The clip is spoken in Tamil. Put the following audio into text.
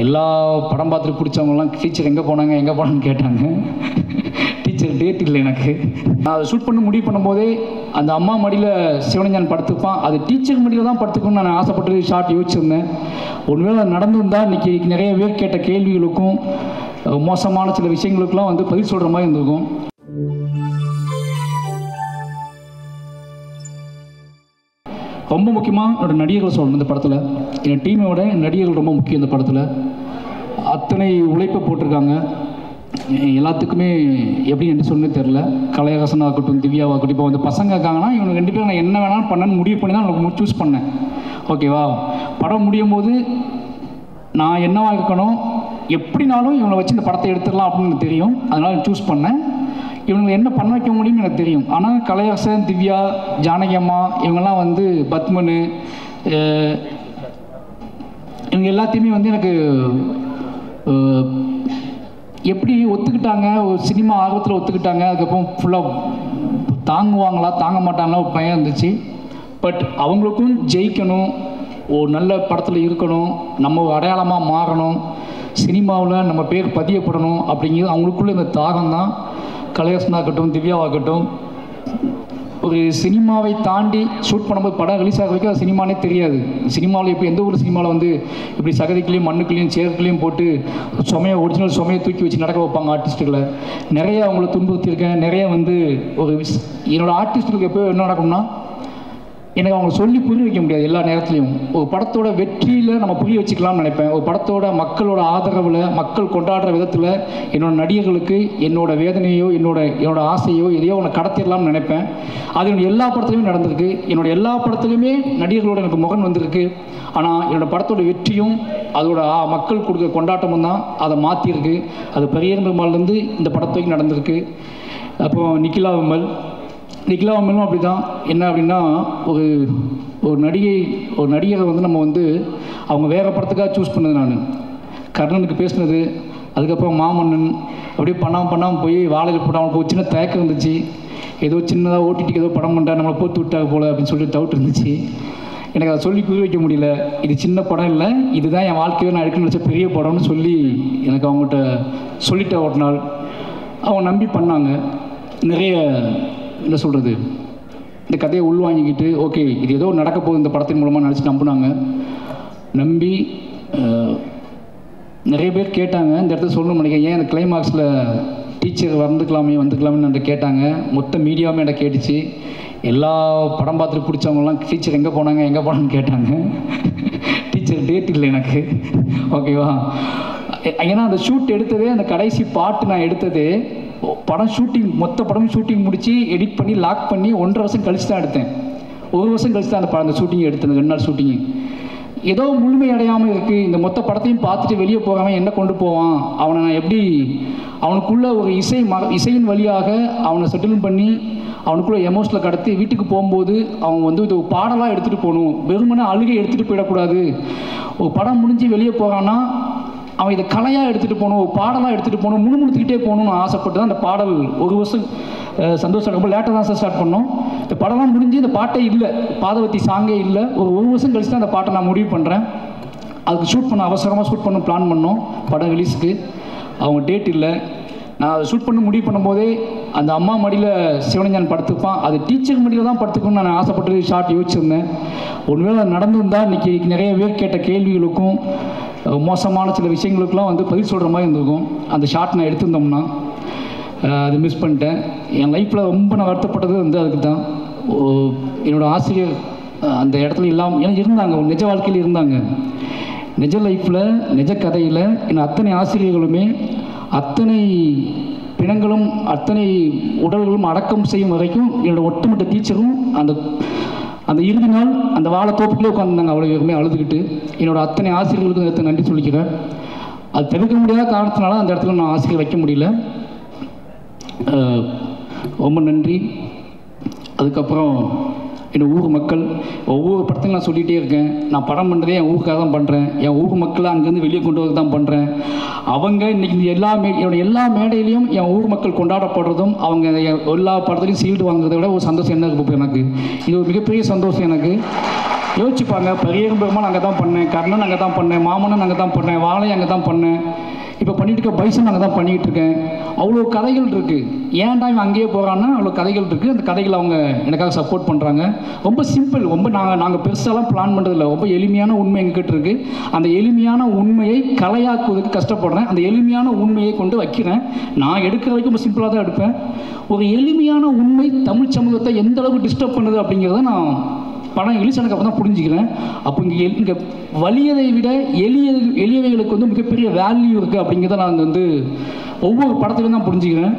எல்லா படம் பார்த்துட்டு பிடிச்சவங்கலாம் டீச்சர் எங்கே போனான்னு கேட்டாங்க. டீச்சர் டேட் இல்லை எனக்கு. நான் அதை ஷூட் பண்ண முடிவு பண்ணும்போதே அந்த அம்மா மடியில் சிவனஞ்சான் படுத்துப்பான், அது டீச்சர் மடியில் தான் படுத்துக்கணும்னு நான் ஆசைப்பட்டு ஷார்ட் யோசிச்சிருந்தேன். ஒருவேளை அது நடந்திருந்தால் இன்றைக்கி நிறைய பேர் கேட்ட கேள்விகளுக்கும் மோசமான சில விஷயங்களுக்கெல்லாம் வந்து பதில் சொல்கிற மாதிரி இருந்திருக்கும். ரொம்ப முக்கியமாக என்னோடய நடிகர்கள் சொல்லணும். இந்த படத்தில் என் டீமோட நடிகர்கள் ரொம்ப முக்கியம். இந்த படத்தில் அத்தனை உழைப்பை போட்டிருக்காங்க. எல்லாத்துக்குமே எப்படி என்று சொன்னே தெரில. கலையரசனாகட்டும், திவ்யாவாகட்டும், இப்போ வந்து பசங்க இருக்காங்கன்னா இவங்க ரெண்டு பேரும் நான் என்ன வேணாலும் பண்ணணும்னு முடிவு பண்ணி தான் எனக்கு சூஸ் பண்ணேன். ஓகேவா, படம் முடியும் போது நான் என்னவாக இருக்கணும், எப்படினாலும் இவங்களை வச்சு இந்த படத்தை எடுத்துடலாம் அப்படின்னு தெரியும். அதனால் சூஸ் பண்ணேன். இவங்களை என்ன பண்ண வைக்க முடியும்னு எனக்கு தெரியும். ஆனால் கலையரசன், திவ்யா, ஜானகி அம்மா இவங்கெல்லாம் வந்து பத்மனு இவங்க எல்லாத்தையுமே வந்து எனக்கு எப்படி ஒத்துக்கிட்டாங்க, ஒரு சினிமா ஆர்வத்தில் ஒத்துக்கிட்டாங்க. அதுக்கப்புறம் ஃபுல்லாக தாங்குவாங்களா தாங்க மாட்டாங்களா ஒரு பயம் இருந்துச்சு. பட் அவங்களுக்கும் ஜெயிக்கணும், ஒரு நல்ல படத்தில் இருக்கணும், நம்ம ஒரு அடையாளமாக மாறணும், சினிமாவில் நம்ம பேர் பதியப்படணும் அப்படிங்கிறது அவங்களுக்குள்ள இந்த தாகம் தான். கலையரசனாகட்டும், திவ்யாவாகட்டும், ஒரு சினிமாவை தாண்டி ஷூட் பண்ணும்போது படம் ரிலீஸ் ஆக வைக்க அது சினிமானே தெரியாது. சினிமாவில் இப்போ எந்த ஒரு சினிமாவில் வந்து இப்படி சகதிக்குள்ளேயும் மண்ணுக்குள்ளேயும் சேருக்குள்ளேயும் போட்டு ஒரிஜினல் சுமையை தூக்கி வச்சு நடக்க வைப்பாங்க ஆர்டிஸ்ட்டுகளை. நிறைய அவங்கள துன்புறுத்தியிருக்கேன். நிறைய வந்து ஒரு என்னோடய ஆர்டிஸ்ட்டுகளுக்கு எப்போ என்ன நடக்கும்னா, எனக்கு அவங்க சொல்லி புரிய வைக்க முடியாது எல்லா நேரத்துலையும். ஒரு படத்தோட வெற்றியில் நம்ம புரிய வச்சுக்கலாம்னு நினைப்பேன். ஒரு படத்தோட மக்களோட ஆதரவில், மக்கள் கொண்டாடுற விதத்தில் என்னோடய நடிகர்களுக்கு என்னோடய வேதனையோ என்னோட ஆசையோ எதையோ ஒன்று கடத்திடலாம்னு நினைப்பேன். அது என்னோட எல்லா படத்துலையுமே நடந்திருக்கு. என்னோடய எல்லா படத்துலையுமே நடிகர்களோட எனக்கு முகம் வந்திருக்கு. ஆனால் என்னோடய படத்தோட வெற்றியும் அதோட மக்கள் கொடுக்குற கொண்டாட்டமும் தான் அதை மாற்றிருக்கு. அது பெரியர் பெருமாள்லேருந்து இந்த படத்துக்கு நடந்திருக்கு. அப்புறம் நிக்கிலா விமலும் அப்படி தான். என்ன அப்படின்னா, ஒரு நடிகரை வந்து நம்ம வந்து அவங்க வேறு படத்துக்காக சூஸ் பண்ணது. நான் கர்ணனுக்கு பேசினது, அதுக்கப்புறம் மாமன்னன், அப்படியே பண்ணாமல் போய் வாழையில் போட்டு அவனுக்கு ஒரு சின்ன தயக்கம் இருந்துச்சு. ஏதோ சின்னதாக ஓட்டிட்டு ஏதோ படம் பண்ணுறா, நம்மளை போட்டு விட்டாங்க போல் அப்படின்னு சொல்லிட்டு டவுட் இருந்துச்சு. எனக்கு அதை சொல்லி புரிய வைக்க முடியல. இது சின்ன படம் இல்லை, இதுதான் என் வாழ்க்கையை நான் எடுக்கணும்னு நினச்ச பெரிய படம்னு சொல்லி எனக்கு அவங்ககிட்ட சொல்லிட்டேன். ஒரு நாள் அவங்க நம்பி பண்ணாங்க. நிறைய என்ன சொல்கிறது, இந்த கதையை உள்வாங்கிக்கிட்டு ஓகே இது ஏதோ நடக்க போகுது இந்த படத்தின் மூலமாக நினச்சி நம்பினாங்க. நம்பி நிறைய பேர் கேட்டாங்க, இந்த இடத்துல சொல்லணும்னு நினைக்கிறேன், ஏன் அந்த கிளைமாக்ஸில் டீச்சர் வந்துக்கலாமே கேட்டாங்க. மொத்த மீடியாவுமே என்கிட்ட கேட்டுச்சு. எல்லா படம் பார்த்துட்டு பிடிச்சவங்கலாம் டீச்சர் எங்கே போனான்னு கேட்டாங்க. டீச்சர் டேட் இல்லை எனக்கு. ஓகேவா, ஏன்னா அந்த ஷூட் எடுத்ததே, அந்த கடைசி பாட்டு நான் எடுத்ததே மொத்த படம் ஷூட்டிங் முடித்து எடிட் பண்ணி லாக் பண்ணி 1.5 வருஷம் கழிச்சு தான் எடுத்தேன். 1 வருஷம் கழிச்சு தான் அந்த ஷூட்டிங் எடுத்தேன். 2 நாள் ஷூட்டிங்கு ஏதோ முழுமை அடையாமல் இருக்குது. இந்த மொத்த படத்தையும் பார்த்துட்டு வெளியே போகாமல் என்ன கொண்டு போவான், அவனை நான் எப்படி அவனுக்குள்ள ஒரு இசையின் வழியாக அவனை செட்டில் பண்ணி அவனுக்குள்ள எமோஷனில் கடத்தி வீட்டுக்கு போகும்போது அவன் வந்து இது பாடலாக எடுத்துகிட்டு போகணும், வெறுமனே அழுகை எடுத்துகிட்டு போயிடக்கூடாது. ஒரு படம் முடிஞ்சு வெளியே போகிறான்னா அவன் இதை கலையாக எடுத்துகிட்டு போகணும், பாடலாக எடுத்துகிட்டு போகணும், முணுமுணுத்துக்கிட்டே போகணும்னு ஆசைப்பட்டு தான் அந்த பாடல் 1 வருஷம் சந்தோஷம் ரொம்ப லேட்டாக தான் ஸ்டார்ட் பண்ணோம். இந்த படம்லாம் முடிஞ்சு இந்த பாட்டே இல்லை, பாதவத்தி சாங்கே இல்லை. ஒரு 1 வருஷம் கழிச்சு தான் அந்த பாட்டை நான் முடிவு பண்ணுறேன். அதுக்கு அவசரமாக ஷூட் பண்ண பிளான் பண்ணோம். படம் ரிலீஸுக்கு அவங்க டேட் இல்லை. நான் அதை ஷூட் பண்ண முடிவு பண்ணும்போதே அந்த அம்மா மடியில் சிவனஞ்சான் படுத்துப்பான், அது டீச்சர் மடியில் தான் படுத்துக்கணும்னு நான் ஆசைப்பட்டு ஷார்ட் யோசிச்சிருந்தேன். ஒருவேளை அது நடந்திருந்தால் இன்றைக்கி நிறைய பேர் கேட்ட கேள்விகளுக்கும் மோசமான சில விஷயங்களுக்கெல்லாம் வந்து பதில் சொல்கிற மாதிரி இருந்திருக்கும். அந்த ஷார்ட் நான் எடுத்திருந்தோம்னா அது மிஸ் பண்ணிட்டேன். என் லைஃப்பில் ரொம்ப நான் வருத்தப்பட்டது வந்து அதுக்கு தான். என்னோடய ஆசிரியர் அந்த இடத்துல இல்லாமல் இருந்தாங்க, நிஜ வாழ்க்கையில் இருந்தாங்க. நிஜ லைஃப்பில் நிஜ கதையில் என் அத்தனை ஆசிரியர்களுமே அத்தனை பிணங்களும் அத்தனை உடல்களும் அடக்கம் செய்யும் வரைக்கும் என்னோடய ஒட்டுமொத்த டீச்சரும் அந்த இறுதி நாள் அந்த வாழைத்தோப்புக்குள்ளே உட்காந்துருந்தாங்க. அவ்வளோ பேருமே அழுதுகிட்டு. என்னோடய அத்தனை ஆசிரியர்களுக்கும் நேரத்தை நன்றி சொல்லிக்கிறேன். அது தவிர்க்க முடியாத காரணத்தினால அந்த இடத்துல நான் ஆசிரியர் வைக்க முடியல. ரொம்ப நன்றி. அதுக்கப்புறம் என்னோடய ஊர் மக்கள், ஒவ்வொரு படத்தையும் நான் சொல்லிகிட்டே இருக்கேன், நான் படம் பண்ணுறதே என் ஊருக்காக தான் பண்ணுறேன், என் ஊர் மக்களை அங்கேருந்து வெளியே கொண்டு வரது தான் பண்ணுறேன். அவங்க இன்றைக்கி என்னோட எல்லா மேடையிலையும் என் ஊர் மக்கள் கொண்டாடப்படுறதும் அவங்க எல்லா படத்துலையும் சீல்டு வாங்குறத விட ஒரு சந்தோஷம் என்ன இருக்குது எனக்கு. இது ஒரு மிகப்பெரிய சந்தோஷம் எனக்கு. யோசிச்சுப்பாங்க. பரியரும் பெருமாள் அங்கே தான் பண்ணேன், கர்ணன் அங்கே தான் பண்ணேன், மாமன்னன் அங்கே தான் பண்ணேன், வாழை அங்கே தான் பண்ணேன், இப்போ பண்ணிட்டு இருக்க பைசன் அங்கே தான் பண்ணிகிட்டு இருக்கேன். அவ்வளோ கதைகள் இருக்குது. ஏன்டா இவன் அங்கேயே போகிறான்னா அவ்வளோ கதைகள் இருக்குது. அந்த கதைகளை அவங்க எனக்காக சப்போர்ட் பண்ணுறாங்க. ரொம்ப சிம்பிள், ரொம்ப நாங்கள் பெருசாலாம் பிளான் பண்ணுறதில்ல. ரொம்ப எளிமையான உண்மை எங்ககிட்ட இருக்குது. அந்த எளிமையான உண்மையை கலையாக்குவதற்கு கஷ்டப்படுறேன். அந்த எளிமையான உண்மையை கொண்டு வைக்கிறேன். நான் எடுக்கிற வரைக்கும் ரொம்ப சிம்பிளாக தான் எடுப்பேன். ஒரு எளிமையான உண்மை தமிழ் சமூகத்தை எந்த அளவுக்கு டிஸ்டர்ப் பண்ணுது அப்படிங்கிறத நான் படம் இங்கிலீஷ் எனக்கு அப்போ தான் புரிஞ்சுக்கிறேன். அப்போ இங்கே வலியதை விட எளியவைகளுக்கு வந்து மிகப்பெரிய வேல்யூ இருக்குது அப்படிங்கிறத நான் ஒவ்வொரு படத்துலையும் தான் புரிஞ்சுக்கிறேன்.